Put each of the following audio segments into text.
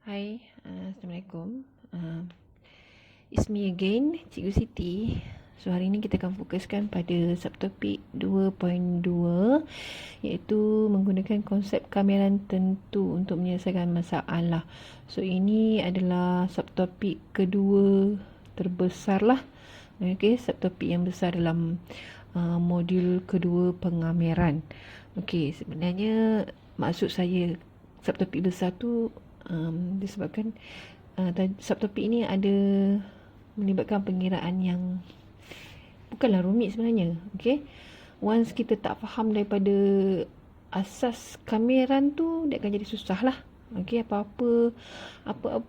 Hai, Assalamualaikum. It's me again, Cikgu Siti. So hari ini kita akan fokuskan pada subtopik 2.2 iaitu menggunakan konsep kameran tentu untuk menyelesaikan masalah. So ini adalah subtopik kedua terbesar lah. Okay, subtopik yang besar dalam modul kedua pengameran. Okay, sebenarnya maksud saya subtopik besar tu disebabkan subtopik ini ada melibatkan pengiraan yang bukanlah rumit sebenarnya. Okay, once kita tak faham daripada asas kameran tu, dia akan jadi susah lah. Okay, apa-apa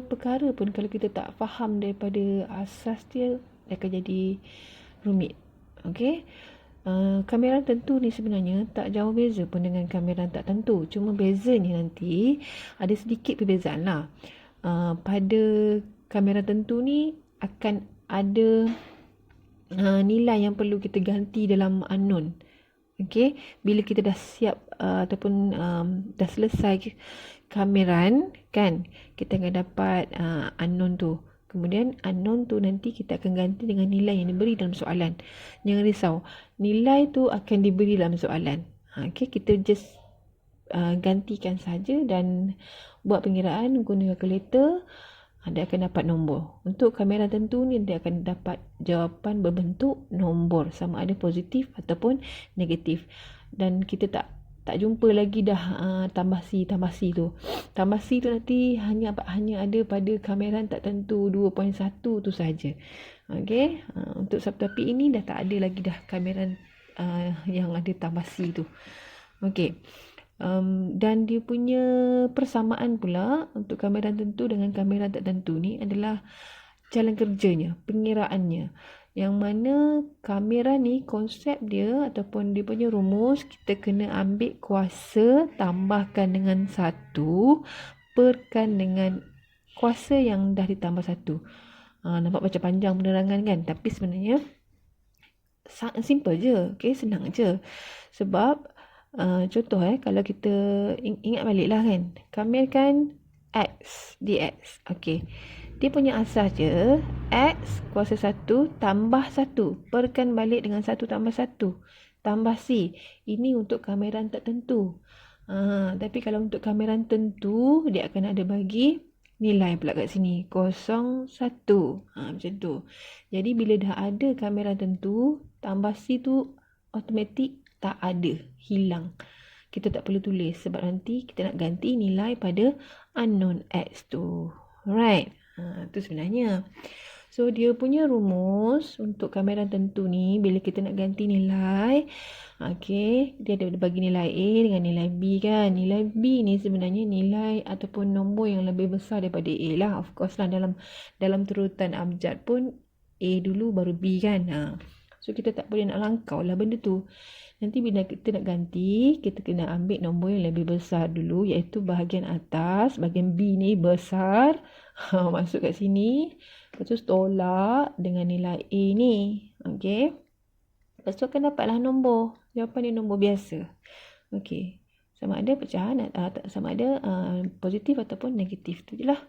perkara pun kalau kita tak faham daripada asas dia akan jadi rumit. Okay, kameran tentu ni sebenarnya tak jauh beza pun dengan kameran tak tentu. Cuma bezanya nanti ada sedikit perbezaan lah. Pada kameran tentu ni akan ada nilai yang perlu kita ganti dalam unknown. Okay, bila kita dah siap ataupun dah selesai kameran kan, kita akan dapat unknown tu. Kemudian unknown tu nanti kita akan ganti dengan nilai yang diberi dalam soalan. Jangan risau, nilai tu akan diberi dalam soalan. Okay, kita just gantikan saja dan buat pengiraan guna kalkulator. Dia akan dapat nombor. Untuk kamera tentu ni dia akan dapat jawapan berbentuk nombor, sama ada positif ataupun negatif. Dan kita tak jumpa lagi dah tambah C tu. Tambah C tu nanti hanya ada pada kamera tak tentu 2.1 tu saja. Okey, untuk subtopik ini dah tak ada lagi dah kamera yang ada tambah C tu. Okey. Dan dia punya persamaan pula untuk kamera tentu dengan kamera tak tentu ni adalah jalan kerjanya, pengiraannya. Yang mana kamera ni konsep dia ataupun dia punya rumus, kita kena ambil kuasa tambahkan dengan 1 perkan dengan kuasa yang dah ditambah 1. Nampak macam panjang penerangan kan, tapi sebenarnya simple je. Okay, senang je. Sebab contoh kalau kita ingat balik lah kan, kamera kan X dx. Okay, dia punya asas je X kuasa 1 tambah 1 perkan balik dengan 1 tambah 1 tambah C. Ini untuk kamera tak tentu. Tapi kalau untuk kamera tentu, dia akan ada bagi nilai pula kat sini 01. Macam tu. Jadi bila dah ada kamera tentu, tambah C tu automatik tak ada, hilang. Kita tak perlu tulis sebab nanti kita nak ganti nilai pada unknown X tu. Alright. Tu sebenarnya. So dia punya rumus untuk kamera tentu ni, bila kita nak ganti nilai, okay, dia ada bagi nilai A dengan nilai B kan. Nilai B ni sebenarnya nilai ataupun nombor yang lebih besar daripada A lah. Of course lah, dalam turutan abjad pun A dulu baru B kan. So kita tak boleh nak langkau lah benda tu. Nanti bila kita nak ganti, kita kena ambil nombor yang lebih besar dulu, iaitu bahagian atas, bahagian B ni besar. Masuk kat sini. Lepas tu tolak dengan nilai A ni. Okay. Lepas tu akan dapatlah nombor. Jawapan dia nombor biasa. Okay. Sama ada pecahan, sama ada positif ataupun negatif. Tu je lah.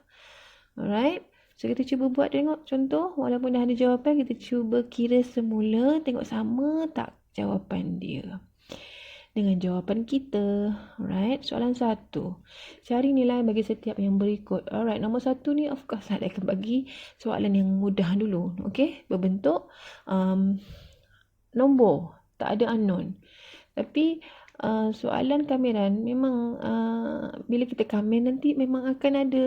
Alright. So kita cuba buat, tengok contoh. Walaupun dah ada jawapan, kita cuba kira semula. Tengok sama tak jawapan dia dengan jawapan kita. Alright, soalan 1. Cari nilai bagi setiap yang berikut. Alright, nombor 1 ni of course saya akan bagi soalan yang mudah dulu. Okay, berbentuk nombor, tak ada unknown. Tapi soalan kameran memang bila kita kamer nanti memang akan ada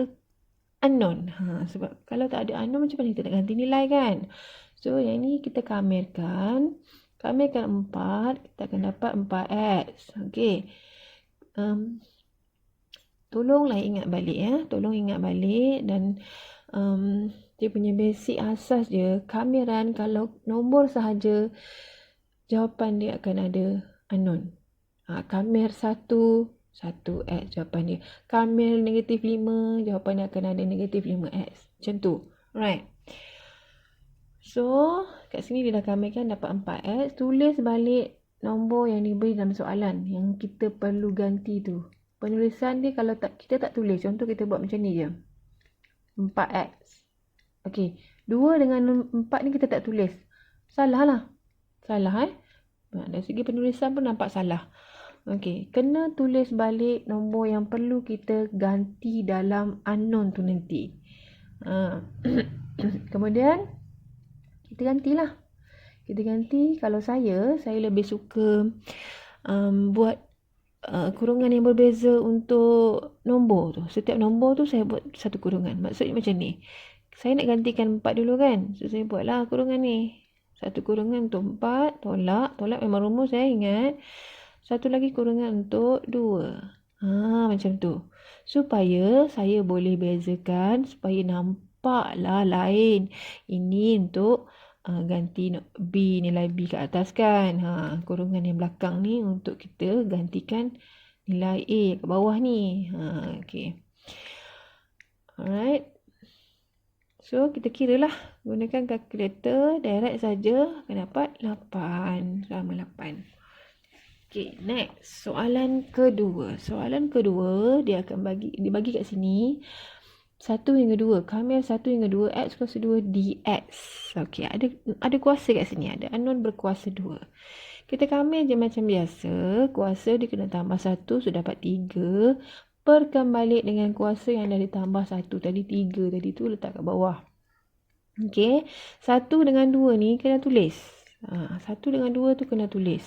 unknown. Sebab kalau tak ada unknown, macam mana kita nak ganti nilai kan? So yang ni kita kamerkan 4, kita akan dapat 4x. Okey. Tolonglah ingat balik ya. Tolong ingat balik dan dia punya basic asas je. Kameran kalau nombor sahaja, jawapan dia akan ada unknown. Kamer 1, 1x jawapan dia. Kamer negatif 5, jawapan dia akan ada negatif 5x. Macam tu. Right. So, kat sini dia dah kamerkan dapat 4x. Tulis balik nombor yang diberi dalam soalan yang kita perlu ganti tu. Penulisan dia kalau kita tak tulis, contoh kita buat macam ni je. 4x. Okey, 2 dengan 4 ni kita tak tulis. Salah lah. Salah dari segi penulisan pun nampak salah. Okey, kena tulis balik nombor yang perlu kita ganti dalam unknown tu nanti. Kemudian kita gantilah. Kita ganti, kalau saya lebih suka buat kurungan yang berbeza untuk nombor tu. Setiap nombor tu saya buat satu kurungan. Maksudnya macam ni. Saya nak gantikan 4 dulu kan. So saya buatlah kurungan ni. Satu kurungan untuk 4, tolak memang rumus saya ingat. Satu lagi kurungan untuk 2. Macam tu. Supaya saya boleh bezakan, supaya nampaklah lain. Ini untuk ganti B, nilai B kat atas kan. Kurungan yang belakang ni untuk kita gantikan nilai A kat bawah ni. Okay. Alright. So, kita kira lah. Gunakan kalkulator, direct saja akan dapat 8. Sama 8. Okay, next. Soalan kedua. Soalan kedua, dia akan dibagi kat sini. 1 hingga 2. Kamil 1 hingga 2. X kuasa 2 dx. Okey, ada kuasa kat sini. Ada unknown berkuasa 2. Kita kamil je macam biasa. Kuasa dia kena tambah 1. So, dapat 3. Perkan balik dengan kuasa yang dah ditambah 1. Tadi 3. Tadi tu letak kat bawah. Okey. 1 dengan 2 ni kena tulis. 1 dengan 2 tu kena tulis.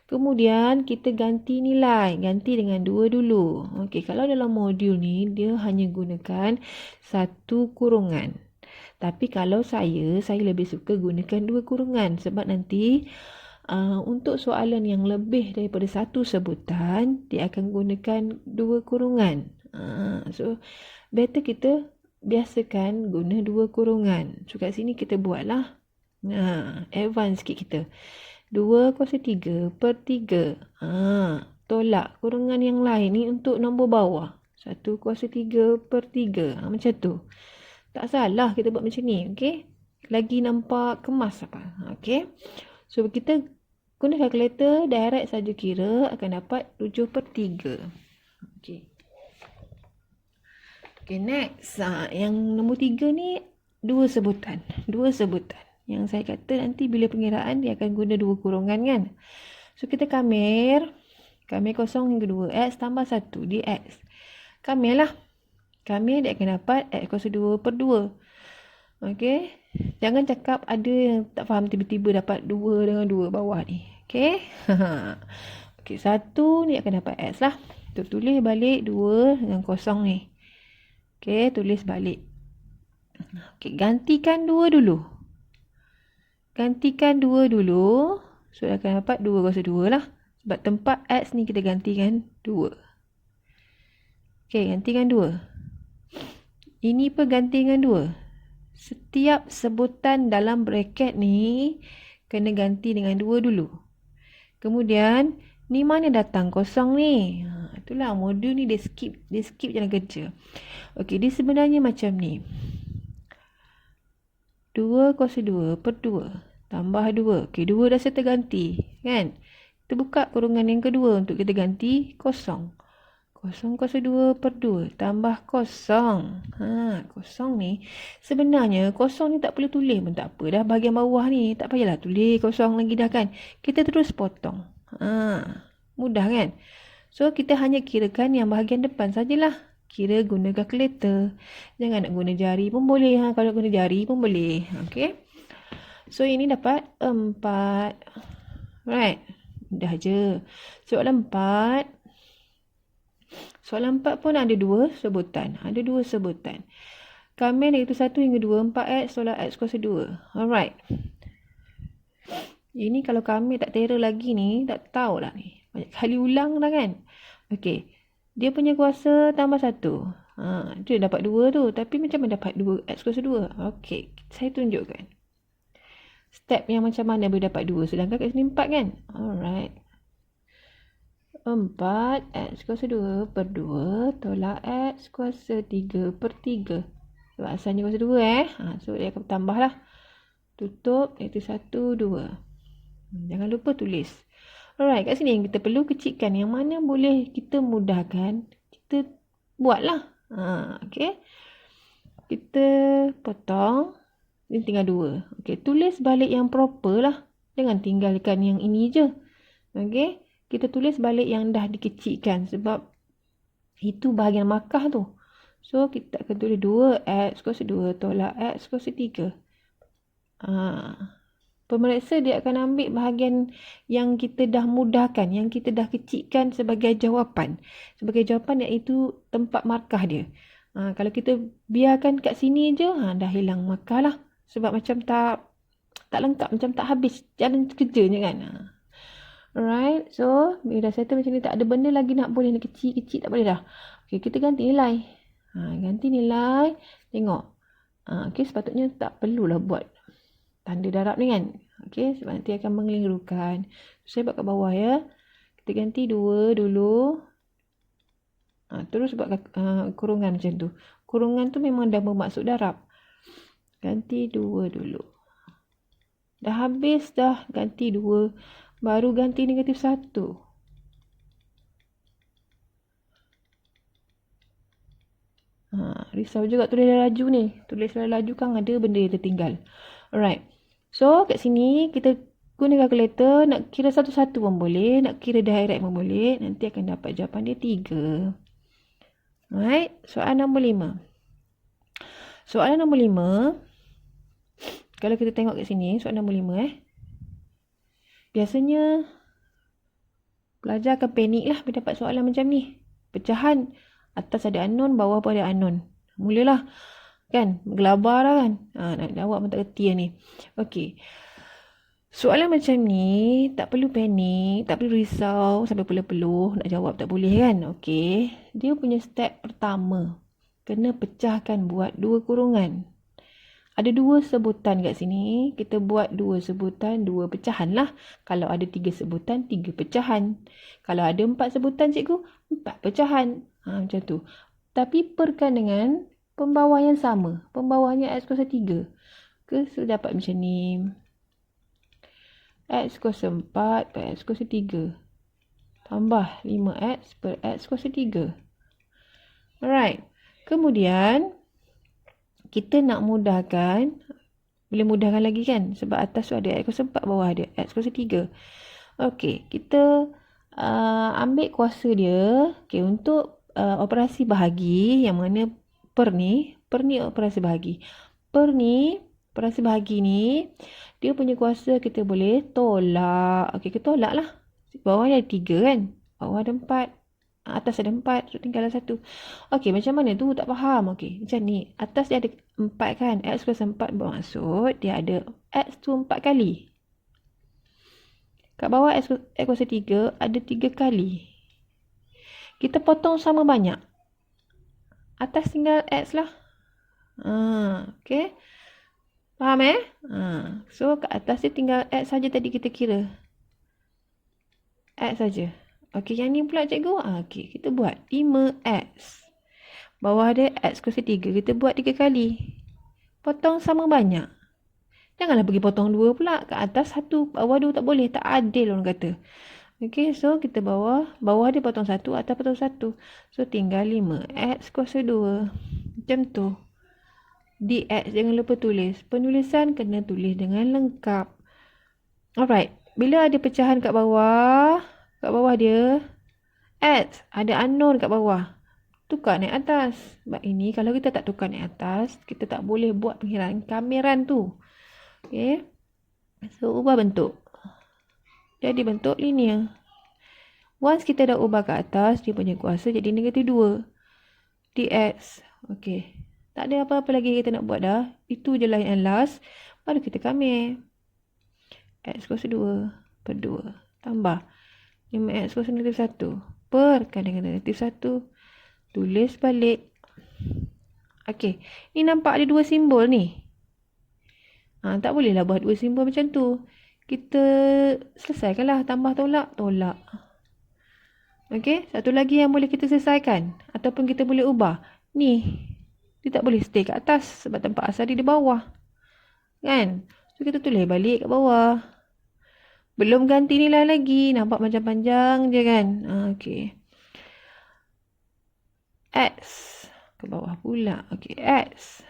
Kemudian kita ganti nilai. Ganti dengan 2 dulu. Okey, kalau dalam modul ni dia hanya gunakan satu kurungan. Tapi kalau saya lebih suka gunakan 2 kurungan. Sebab nanti untuk soalan yang lebih daripada satu sebutan, dia akan gunakan 2 kurungan. So, better kita biasakan guna 2 kurungan. So, kat sini kita buatlah. Advance sikit kita. 2 kuasa 3 per 3. Tolak kurungan yang lain ni untuk nombor bawah. 1 kuasa 3 per 3. Macam tu. Tak salah kita buat macam ni. Okay. Lagi nampak kemas apa. Okay. So, kita guna kalkulator, direct saja kira akan dapat 7 per 3. Okay. Okay, next. Yang nombor 3 ni 2 sebutan. 2 sebutan. Yang saya kata nanti bila pengiraan dia akan guna 2 kurungan kan. So kita kamir 0 hingga 2. X tambah 1 dx. Kamir lah. Kamir dia akan dapat X kuasa 2 per 2. Okay. Jangan cakap ada yang tak faham tiba-tiba dapat 2 dengan 2 bawah ni. Okay. Okay, 1 ni akan dapat X lah. Tulis balik 2 dengan kosong ni. Okay, tulis balik. Okay, gantikan 2 dulu. Gantikan 2 dulu. So, akan dapat 2 kuasa 2 lah. Sebab tempat X ni kita gantikan 2. Okay, gantikan 2. Ini pun gantikan 2. Setiap sebutan dalam bracket ni kena ganti dengan 2 dulu. Kemudian, ni mana datang kosong ni? Itulah modul ni dia skip jalan kerja. Okay, dia sebenarnya macam ni. 2 kuasa 2 per 2 tambah 2. Okey, 2 dah terganti kan? Kita buka kurungan yang kedua untuk kita ganti kosong. 0 kuasa 2 per 2 tambah kosong. Kosong ni sebenarnya kosong ni tak perlu tulis pun tak apa dah, bahagian bawah ni tak payahlah tulis kosong lagi dah kan. Kita terus potong. Mudah kan? So kita hanya kirakan yang bahagian depan sajalah. Kira guna kalkulator. Jangan nak guna jari pun boleh. Kalau guna jari pun boleh. Okay. So, ini dapat 4. Right. Dah je. Soalan 4. Soalan 4 pun ada 2 sebutan. Ada 2 sebutan. Kamil iaitu 1 hingga 2. 4x tolak x kuasa 2. Alright. Ini kalau kami tak terror lagi ni. Tak tahulah ni. Banyak kali ulang dah kan. Okay. Dia punya kuasa tambah 1. Dia dapat 2 tu. Tapi macam mana dapat 2 x kuasa 2? Okey, saya tunjukkan. Step yang macam mana boleh dapat 2. Sedangkan kat sini 4 kan? Alright. 4 x kuasa 2 per 2 tolak x kuasa 3 per 3. Sebab asalnya kuasa 2 So, dia akan tambah lah. Tutup, iaitu 1, 2. Jangan lupa tulis. Alright, kat sini yang kita perlu kecikkan. Yang mana boleh kita mudahkan kita buatlah. Okay. Kita potong. Ini tinggal 2. Okay. Tulis balik yang proper lah. Jangan tinggalkan yang ini je. Okay. Kita tulis balik yang dah dikecilkan. Sebab itu bahagian markah tu. So, kita akan tulis 2 X kuasa 2 tolak X kuasa 3. Pemeriksa dia akan ambil bahagian yang kita dah mudahkan, yang kita dah kecilkan sebagai jawapan. Sebagai jawapan iaitu tempat markah dia. Kalau kita biarkan kat sini je, dah hilang markah lah. Sebab macam tak lengkap, macam tak habis jalan kerjanya kan. Alright, so bila dah settle macam ni, tak ada benda lagi nak boleh, nak kecil-kecil tak boleh dah. Okay, kita ganti nilai. Ganti nilai, tengok. Okay, sepatutnya tak perlulah buat tanda darab ni kan. Okay, sebab nanti akan mengelirukan. Saya buat kat bawah ya. Kita ganti 2 dulu. Terus buat kurungan macam tu. Kurungan tu memang dah bermaksud darab. Ganti 2 dulu. Dah habis dah ganti 2. Baru ganti negatif 1. Risau juga tulis laju ni. Tulis laju kan ada benda yang tertinggal. Alright. So, kat sini kita guna kalkulator. Nak kira satu-satu pun boleh. Nak kira direct pun boleh. Nanti akan dapat jawapan dia 3. Alright. Soalan nombor 5. Soalan nombor 5. Kalau kita tengok kat sini. Soalan nombor 5 biasanya pelajar akan panik lah bila dapat soalan macam ni. Pecahan. Atas ada unknown, bawah pun ada unknown. Mulalah. Kan? Gelabar lah kan? Nak jawab pun tak kerti lah ni. Okey. Soalan macam ni, tak perlu panik, tak perlu risau sampai peluh-peluh. Nak jawab tak boleh kan? Okey. Dia punya step pertama. Kena pecahkan, buat 2 kurungan. Ada 2 sebutan kat sini. Kita buat 2 sebutan, 2 pecahan lah. Kalau ada 3 sebutan, 3 pecahan. Kalau ada 4 sebutan cikgu, 4 pecahan. Macam tu. Tapi perkan dengan pembawah yang sama. Pembawahnya X kuasa 3. So, dapat macam ni. X kuasa 4 per X kuasa 3. Tambah 5X per X kuasa 3. Alright. Kemudian, kita nak mudahkan. Boleh mudahkan lagi kan? Sebab atas tu ada X kuasa 4, bawah ada X kuasa 3. Okey. Kita ambil kuasa dia. Okey, untuk operasi bahagi yang mana per ni operasi bahagi. Per ni, operasi bahagi ni, dia punya kuasa kita boleh tolak. Okey, kita tolak lah. Bawah ada 3 kan? Bawah ada 4. Atas ada 4. So, tinggal 1. Okey, macam mana tu? Tak faham. Okey, macam ni. Atas dia ada 4 kan? X kuasa 4 bermaksud dia ada X tu 4 kali. Kat bawah X kuasa 3 ada 3 kali. Kita potong sama banyak. Atas tinggal X lah. Okay. Faham So, kat atas dia tinggal X saja tadi kita kira. X saja. Okay, yang ni pula cikgu. Okay, kita buat 5X. Bawah dia X kuasa 3. Kita buat 3 kali. Potong sama banyak. Janganlah pergi potong 2 pula. Kat atas 1, bawah 2 tak boleh. Tak adil orang kata. Okay, so kita bawah dia potong 1, atas potong 1. So, tinggal 5X kuasa 2. Macam tu. DX, jangan lupa tulis. Penulisan kena tulis dengan lengkap. Alright. Bila ada pecahan kat bawah dia, X, ada unknown kat bawah. Tukar naik atas. Sebab ini, kalau kita tak tukar naik atas, kita tak boleh buat pengiraan kameran tu. Okay. So, ubah bentuk. Jadi bentuk linear. Once kita dah ubah ke atas, dia punya kuasa jadi negatif 2. dx. Okey. Tak ada apa-apa lagi kita nak buat dah. Itu je lah yang last. Baru kita kamir. X kuasa 2 per 2. Tambah 5x kuasa negatif 1. Perkan dengan negatif 1. Tulis balik. Okey. Ni nampak ada 2 simbol ni. Tak bolehlah buat 2 simbol macam tu. Kita selesaikanlah tambah tolak. Okey, satu lagi yang boleh kita selesaikan ataupun kita boleh ubah. Ni, dia tak boleh stay kat atas sebab tempat asal dia di bawah. Kan? So, kita tulis balik kat bawah. Belum ganti nilai lagi. Nampak macam panjang je kan? Okey. X. Ke bawah pula. Okey, X.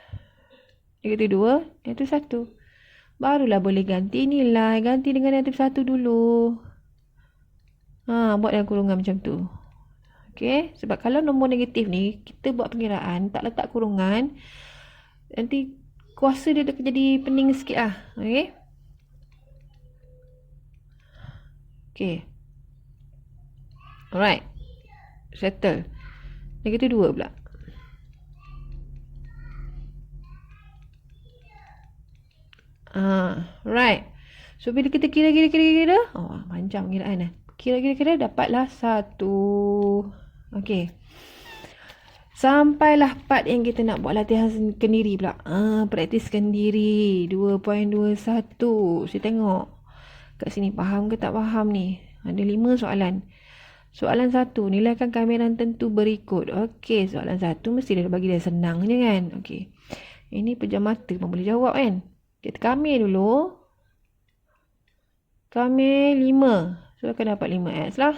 Negatif 2, negatif 1. Barulah boleh ganti nilai. Ganti dengan negatif 1 dulu. Buat dalam kurungan macam tu. Okey, sebab kalau nombor negatif ni, kita buat pengiraan, tak letak kurungan, nanti kuasa dia jadi pening sikit lah. Okey. Okey. Alright. Settle. Negatif 2 pula. Right. So, bila kita kira. Panjang kiraan. Kira dapatlah 1. Okey. Sampailah part yang kita nak buat latihan kendiri pula. Praktis kendiri. 2.21. Saya tengok. Kat sini faham ke tak faham ni? Ada 5 soalan. Soalan 1. Nilaikan kamera tentu berikut. Okey. Soalan 1 mesti dia bagi dia senang je kan? Okey. Ini pejam mata pun boleh jawab kan? Kita kamera dulu. Kamera 5. So, akan dapat 5x lah.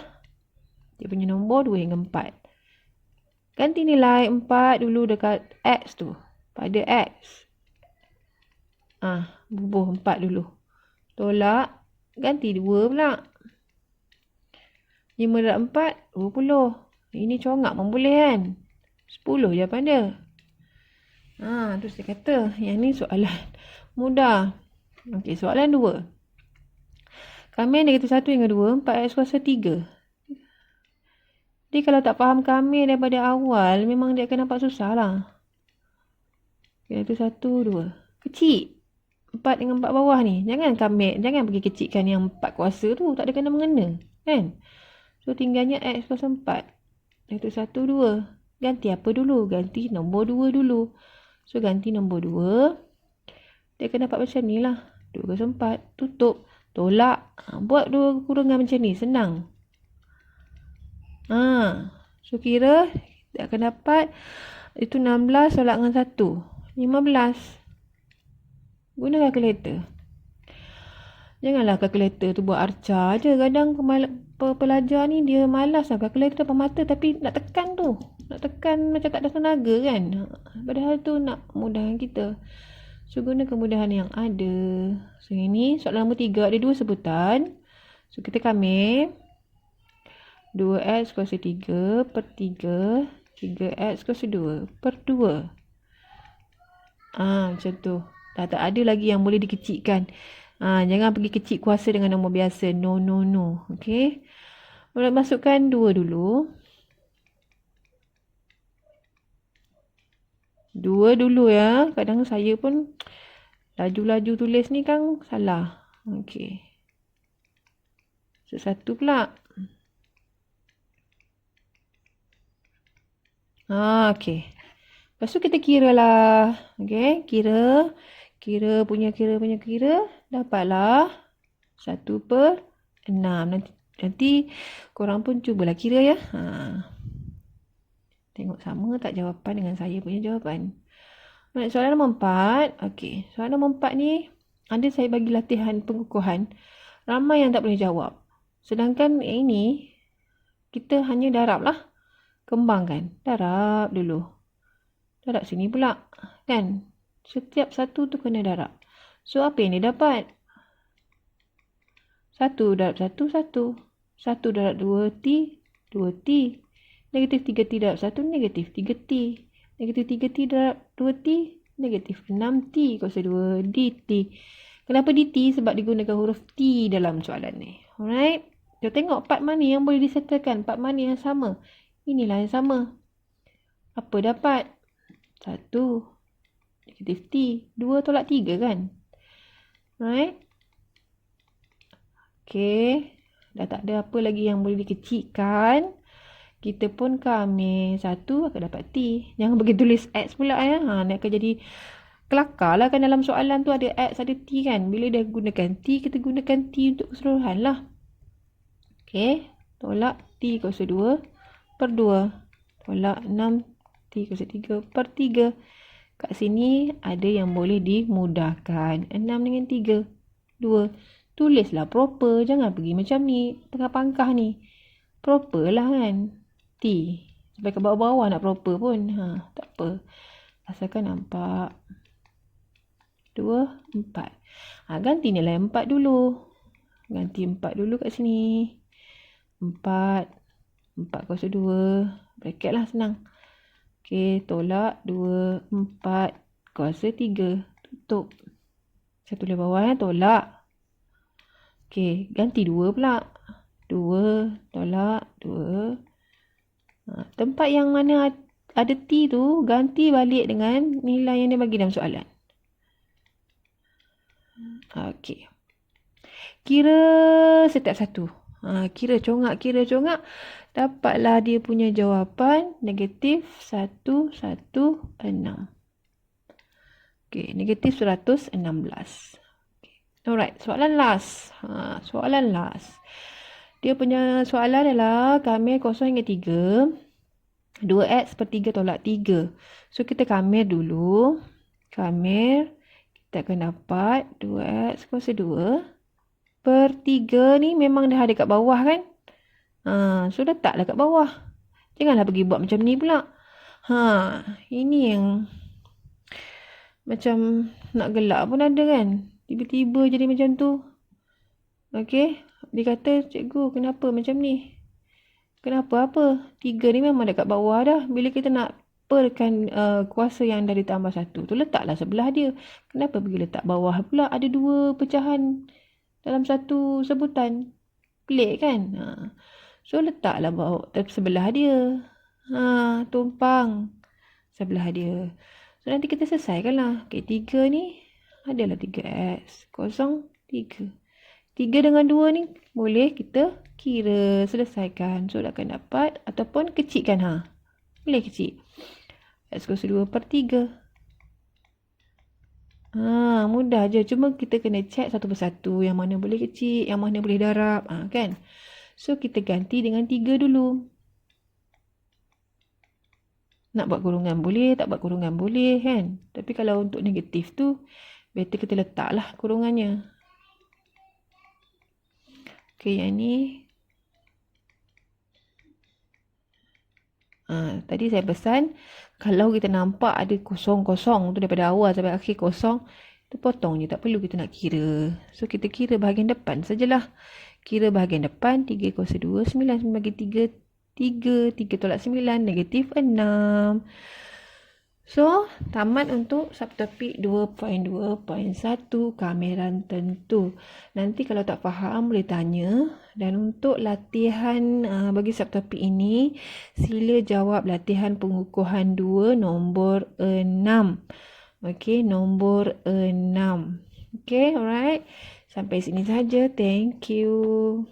Dia punya nombor 2 hingga 4. Ganti nilai 4 dulu dekat X tu. Pada X. Bubuh 4 dulu. Tolak. Ganti 2 pula. 5 darab 4, 20. Ini congak pun boleh kan? 10 jawapan dia. Terus dia kata, yang ni soalan mudah. Okey, soalan 2. Kamera negatif 1 hingga 2, 4x kuasa 3. Jadi kalau tak faham kamera daripada awal, memang dia akan nampak susah lah. Negatif 1, 2. Kecil. 4 dengan 4 bawah ni. Jangan pergi kecilkan yang 4 kuasa tu. Tak ada kena-mengena. Kan? So, tinggalnya x kuasa 4. Negatif 1, 2. Ganti apa dulu? Ganti nombor 2 dulu. So, ganti nombor 2. Dia akan dapat macam ni lah. 2 kuasa 4. Tutup. Tolak. Buat 2 kurungan macam ni. Senang. So, kira dia akan dapat itu 16 tolak dengan 1. 15. Guna kalkulator. Janganlah kalkulator tu buat arca je. Kadang pelajar ni dia malas lah. Kalkulator depan mata tapi nak tekan tu. Nak tekan macam tak ada tenaga kan. Padahal tu nak mudahkan kita. So, guna kemudahan yang ada. So, ini soalan nombor 3. Ada 2 sebutan. So, kita kamera. 2x kuasa 3 per 3. 3x kuasa 2 per 2. Macam tu. Tak ada lagi yang boleh dikecilkan. Jangan pergi kecil kuasa dengan nombor biasa. No. Okey. Boleh masukkan 2 dulu. 2 dulu ya. Kadang saya pun laju-laju tulis ni kan salah. Okey. So, 1 pula. Okey. Lepas tu kita kira lah. Okey. Kira. Dapatlah 1 per 6. Nanti korang pun cubalah kira ya. Tengok sama tak jawapan dengan saya punya jawapan. Soalan nombor 4. Okey. Soalan nombor 4 ni ada saya bagi latihan pengukuhan. Ramai yang tak boleh jawab. Sedangkan ini kita hanya darab lah. Kembangkan. Darab dulu. Darab sini pula. Kan? Setiap satu tu kena darab. So, apa yang dia dapat? 1 darab 1, 1. 1 darab 2T, 2T. Negatif 3T darab 1, negatif 3T. Negatif 3T darab 2T, negatif 6T kuasa 2 DT. Kenapa DT? Sebab digunakan huruf T dalam soalan ni. Alright? Kita tengok part mana yang boleh disettlekan. Part mana yang sama. Inilah yang sama. Apa dapat? 1. Negatif T. 2 tolak 3 kan? Right? Okey. Dah tak ada apa lagi yang boleh dikecilkan. Kita pun kamera 1 akan dapat T. Jangan bagi tulis X pula ya. Nak akan jadi kelakar lah kan dalam soalan tu ada X, ada T kan. Bila dah gunakan T, kita gunakan T untuk keseluruhan lah. Okey. Tolak T kuasa 2 per 2. Tolak 6 T kuasa 3 per 3. Kat sini ada yang boleh dimudahkan. 6 dengan 3. 2. Tulislah proper. Jangan pergi macam ni. Pangkah-pangkah ni. Proper lah kan. T. Sampai ke bawah-bawah nak proper pun. Tak apa. Asalkan nampak. 2, 4. Ganti nilai 4 dulu. Ganti 4 dulu kat sini. 4. 4 kuasa 2. Bracket lah senang. Okey, tolak 2, 4 kuasa 3. Tutup. Saya tulis bawah tolak. Okey, ganti 2 pula. 2 tolak 2. Tempat yang mana ada T tu, ganti balik dengan nilai yang dia bagi dalam soalan. Okey. Kira setiap satu. Kira congak. Dapatlah dia punya jawapan negatif 116. Okey, negatif 116. Okay. Alright, soalan last. Soalan last. Dia punya soalan adalah kamir 0 hingga 3. 2x per 3 tolak 3. So, kita kamir dulu. Kamir, kita akan dapat 2x kuasa 2 per 3 ni memang dah ada kat bawah kan? So, letaklah kat bawah. Janganlah pergi buat macam ni pula. Ini yang macam nak gelak pun ada kan? Tiba-tiba jadi macam tu. Okey. Dia kata, cikgu kenapa macam ni? Kenapa apa? 3 ni memang dekat bawah dah. Bila kita nak perkan kuasa yang dah ditambah 1 tu, letaklah sebelah dia. Kenapa pergi letak bawah pula? Ada 2 pecahan dalam satu sebutan. Pelik kan? So letaklah bawah sebelah dia. Tumpang sebelah dia. So nanti kita selesaikanlah. Okay, 3 ni adalah 3x. 0, 3. 3 dengan 2 ni boleh kita kira, selesaikan. So akan dapat ataupun kecilkan. Boleh kecil. X kuasa 2 per 3. Mudah je. Cuma kita kena check satu persatu. Yang mana boleh kecil, yang mana boleh darab. Kan? So kita ganti dengan 3 dulu. Nak buat kurungan boleh, tak buat kurungan boleh kan. Tapi kalau untuk negatif tu, better kita letaklah kurungannya. Okey, yang ni. Tadi saya pesan, kalau kita nampak ada kosong-kosong tu daripada awal sampai akhir kosong, tu potong je, tak perlu kita nak kira. So, kita kira bahagian depan sajalah. Kira bahagian depan, 3 kuasa 2, 9 bagi 3, 3 tolak 9, negatif 6. So, tamat untuk subtopik 2.2.1 kameran tentu. Nanti kalau tak faham boleh tanya. Dan untuk latihan bagi subtopik ini, sila jawab latihan pengukuhan 2 nombor 6. Okey, nombor 6. Okey, alright. Sampai sini saja. Thank you.